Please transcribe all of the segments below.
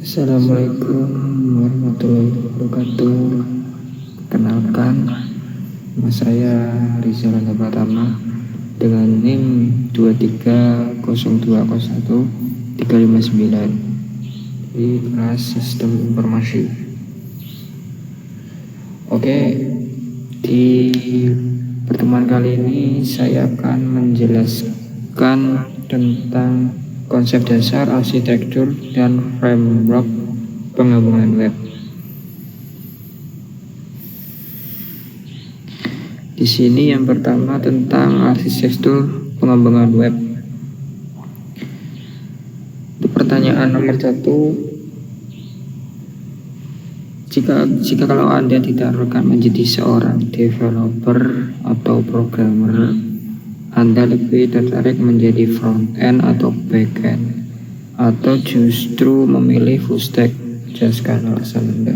Assalamualaikum warahmatullahi wabarakatuh. Kenalkan, nama saya Rizal Anda Pratama dengan NIM 230201359 di kelas Sistem Informasi. Oke, di pertemuan kali ini saya akan menjelaskan tentang konsep dasar arsitektur dan framework penggabungan web. Di sini yang pertama tentang arsitektur pengembangan web. Untuk pertanyaan nomor 1, jika kalau Anda ditaruhkan menjadi seorang developer atau programmer, Anda lebih tertarik menjadi front end atau back end, atau justru memilih full stack? Jelaskan alasan Anda.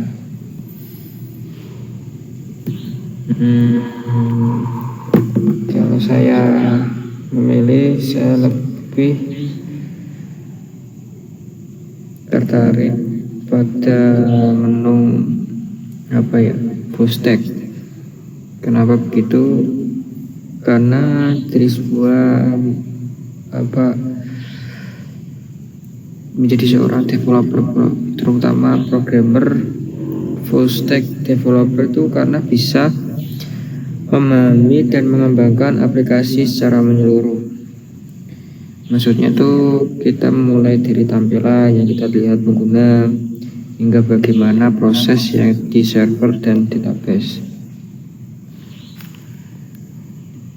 Kalau saya memilih, saya lebih tertarik pada menu full stack. Kenapa begitu? Karena dari sebuah menjadi seorang developer, terutama programmer, full stack developer itu karena bisa memahami dan mengembangkan aplikasi secara menyeluruh. Maksudnya tuh kita mulai dari tampilan yang kita lihat pengguna hingga bagaimana proses yang di server dan database.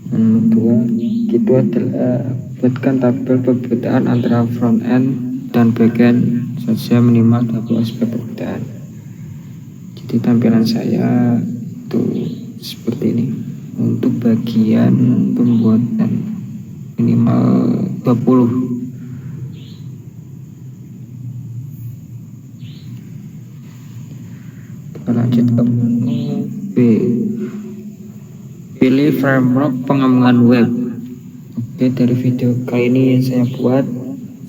Yang kedua, itu adalah buatkan tabel perbedaan antara front end dan back end saja minimal 20 aspek perbedaan. Jadi tampilan saya itu seperti ini. Untuk bagian pembuatan minimal 20. Kita lanjut ke menu B. Pilih framework pengembangan web. Oke, dari video kali ini yang saya buat,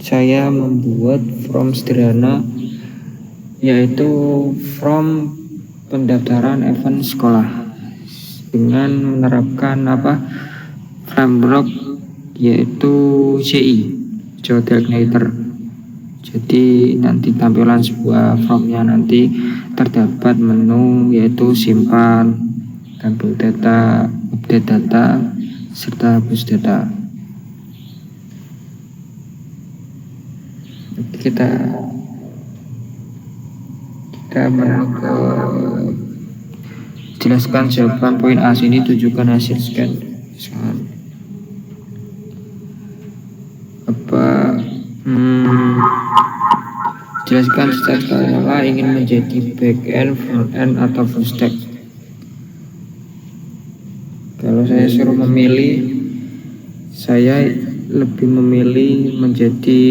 saya membuat form sederhana, yaitu form pendaftaran event sekolah dengan menerapkan framework yaitu CI, Geoigniter. Jadi nanti tampilan sebuah formnya nanti terdapat menu yaitu simpan, tampil data, update data, serta hapus data. Kita jelaskan jawaban poin A. Sini tunjukkan hasil scan. Jelaskan secara ingin menjadi back end, front end, atau full stack. Kalau saya suruh memilih, saya lebih memilih menjadi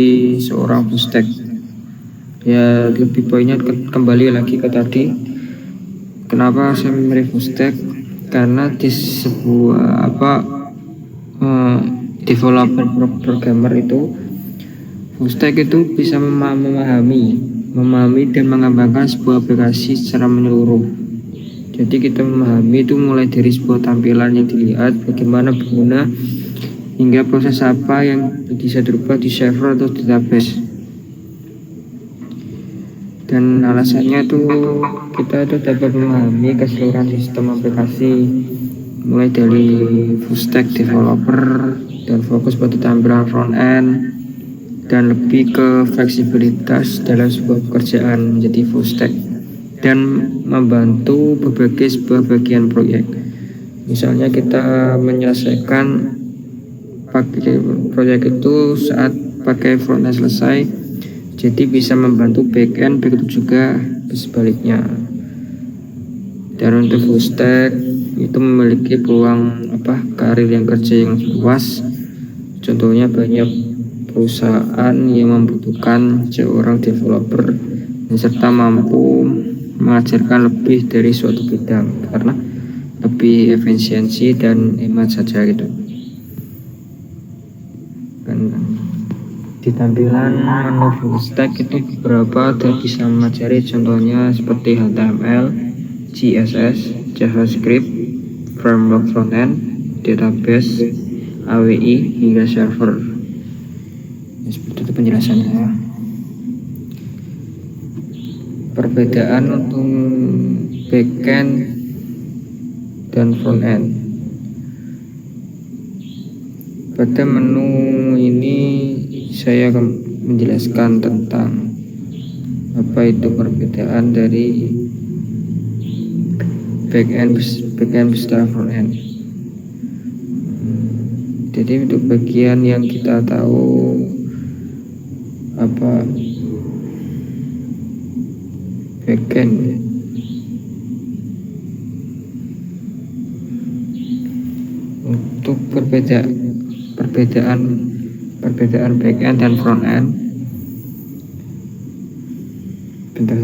seorang full stack. Ya, lebih poinnya kembali lagi ke tadi. Kenapa saya memilih full stack? Karena di sebuah developer programmer itu, full stack itu bisa memahami dan mengembangkan sebuah aplikasi secara menyeluruh. Jadi kita memahami itu mulai dari sebuah tampilan yang dilihat, bagaimana pengguna, hingga proses apa yang bisa dirubah di server atau database. Dan alasannya itu kita itu dapat memahami keseluruhan sistem aplikasi, mulai dari full stack developer dan fokus pada tampilan front end, dan lebih ke fleksibilitas dalam sebuah pekerjaan menjadi full stack dan membantu berbagai sebuah bagian proyek. Misalnya kita menyelesaikan proyek itu saat pakai front end selesai, jadi bisa membantu back end, begitu juga sebaliknya. Dan untuk full stack itu memiliki peluang karir yang kerja yang luas. Contohnya banyak perusahaan yang membutuhkan seorang developer serta mampu mengajarkan lebih dari suatu bidang karena lebih efisiensi dan hemat saja gitu. Di tampilan menu full stack itu beberapa bisa mempelajari contohnya seperti HTML, CSS, JavaScript, framework frontend, database, AWI, hingga server. Ya, seperti itu penjelasannya. Perbedaan untuk backend dan frontend. Pada menu ini saya akan menjelaskan tentang apa itu perbedaan dari backend beserta frontend. Jadi untuk bagian yang kita tahu apa backend, untuk perbedaan backend dan frontend. Bentar.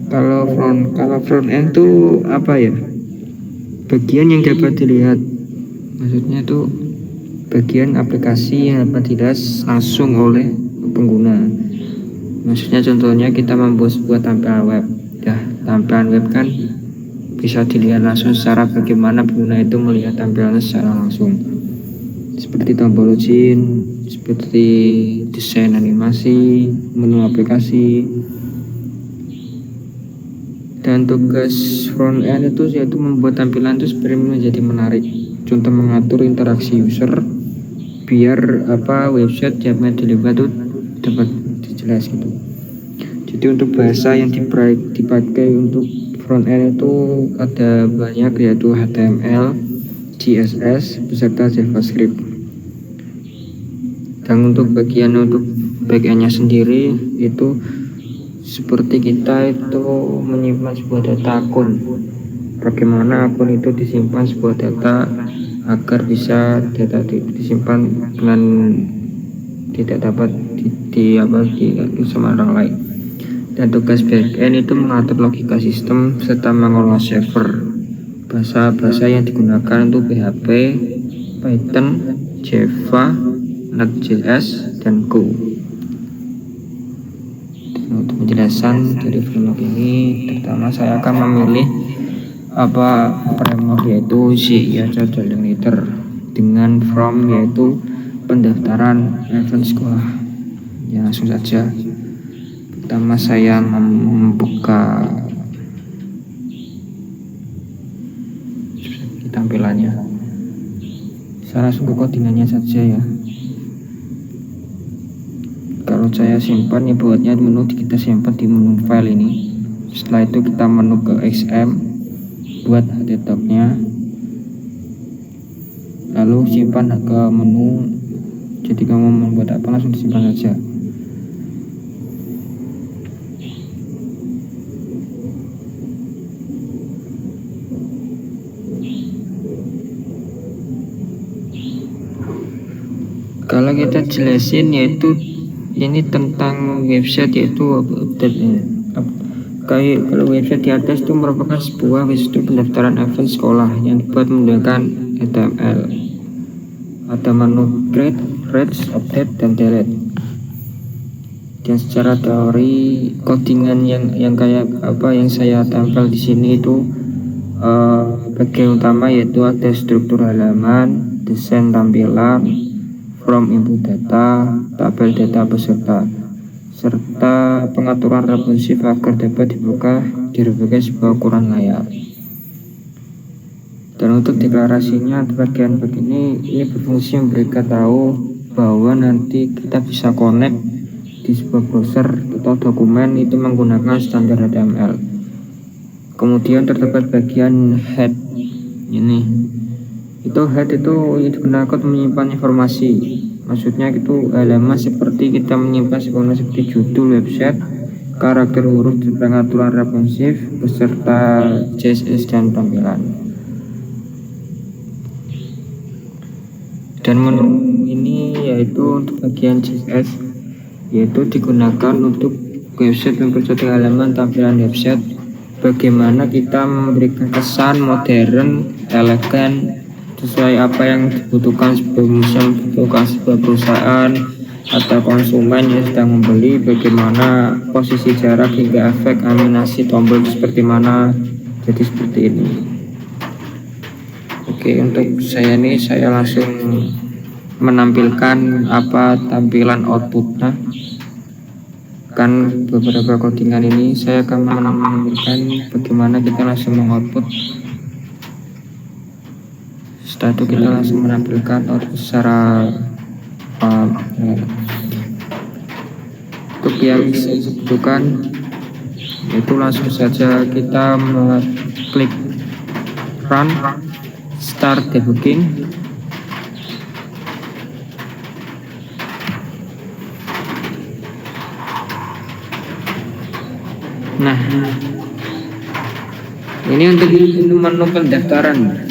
Kalau front end tuh apa ya? Bagian yang dapat dilihat. Maksudnya tuh bagian aplikasi yang dapat dilihat langsung oleh pengguna. Maksudnya contohnya kita membuat sebuah tampilan web. Ya, tampilan web kan bisa dilihat langsung secara bagaimana pengguna itu melihat tampilannya secara langsung. Seperti tombol login, seperti desain animasi, menu aplikasi. Dan tugas front end itu yaitu membuat tampilan itu sebenarnya menjadi menarik. Contoh mengatur interaksi user biar website yang dilihat itu dapat dijelas gitu. Jadi untuk bahasa yang dipakai untuk front end itu ada banyak, yaitu HTML, CSS beserta JavaScript. Dan untuk backendnya sendiri itu seperti kita itu menyimpan sebuah data akun. Bagaimana akun itu disimpan sebuah data agar bisa data disimpan dengan tidak dapat di sama orang lain. Dan tugas backend itu mengatur logika sistem serta mengelola server. Bahasa yang digunakan untuk PHP, Python, Java, Node.js, dan Go. Untuk penjelasan dari framework ini, pertama saya akan memilih framework yaitu C/Leader dengan from yaitu pendaftaran event sekolah. Ya, langsung saja. Pertama saya membuka tampilannya. Saya langsung ke codingannya saja ya. Kalau saya simpan ya buatnya menu kita simpan di menu file ini. Setelah itu kita menu ke XM buat htdoc-nya, lalu simpan ke menu. Jadi kamu membuat apa langsung disimpan saja. Kalau kita jelasin yaitu ini tentang website, yaitu kayak kalau website di atas itu merupakan sebuah website pendaftaran event sekolah yang dibuat menggunakan HTML. Ada menu create, reach, update, dan delete. Dan secara teori codingan yang kayak yang saya tempel di sini itu bagian utama yaitu ada struktur halaman, desain tampilan, from input data, tabel data peserta, serta pengaturan responsif agar dapat dibuka di berbagai sebuah ukuran layar. Dan untuk deklarasinya bagian begini, ini berfungsi memberikan tahu bahwa nanti kita bisa connect di sebuah browser atau dokumen itu menggunakan standar HTML. Kemudian terdapat bagian head ini. Head itu digunakan untuk menyimpan informasi. Maksudnya itu halaman seperti kita menyimpan seperti judul website, karakter huruf, pengaturan responsif beserta CSS dan tampilan. Dan menu ini yaitu untuk bagian CSS, yaitu digunakan untuk website mempercantik halaman tampilan website. Bagaimana kita memberikan kesan modern, elegan, sesuai apa yang dibutuhkan sebuah perusahaan atau konsumen yang sedang membeli. Bagaimana posisi jarak hingga efek animasi tombol seperti mana. Jadi seperti ini. Oke, untuk saya ini saya langsung menampilkan apa tampilan outputnya. Kan beberapa codingan ini saya akan menampilkan bagaimana kita langsung mengoutput. Setelah itu kita langsung menampilkan output secara untuk yang saya sebutkan, itu langsung saja kita mengklik run start debugging. Nah, ini untuk menu pendaftaran.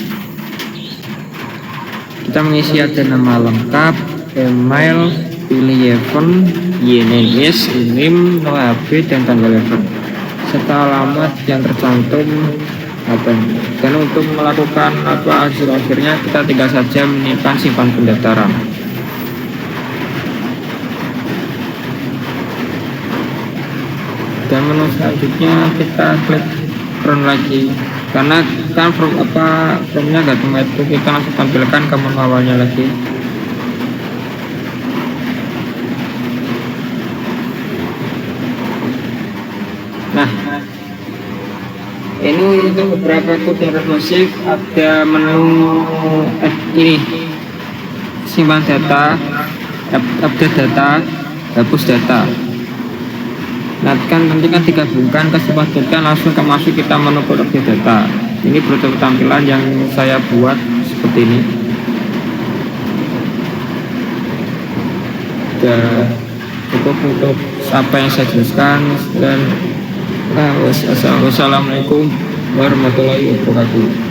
Kita mengisi ada nama lengkap, email, pilih event, YNS, NIM, nomor HP, dan tanggal event, serta alamat yang tercantum. Dan untuk melakukan akhirnya kita tinggal saja menyimpan simpan pendaftaran. Dan menu selanjutnya kita klik run lagi, karena kan formnya nggak cuma itu, kita langsung tampilkan ke menu awalnya lagi. Nah, ini untuk beberapa kode responsif. Ada menu ini, simpan data, update data, hapus data. Nah, kan nanti kan digabungkan ke sebuah data, langsung masuk kita menu update data. Ini berupa tampilan yang saya buat seperti ini. Dan cukup untuk apa yang saya jelaskan, dan wassalamualaikum warahmatullahi wabarakatuh.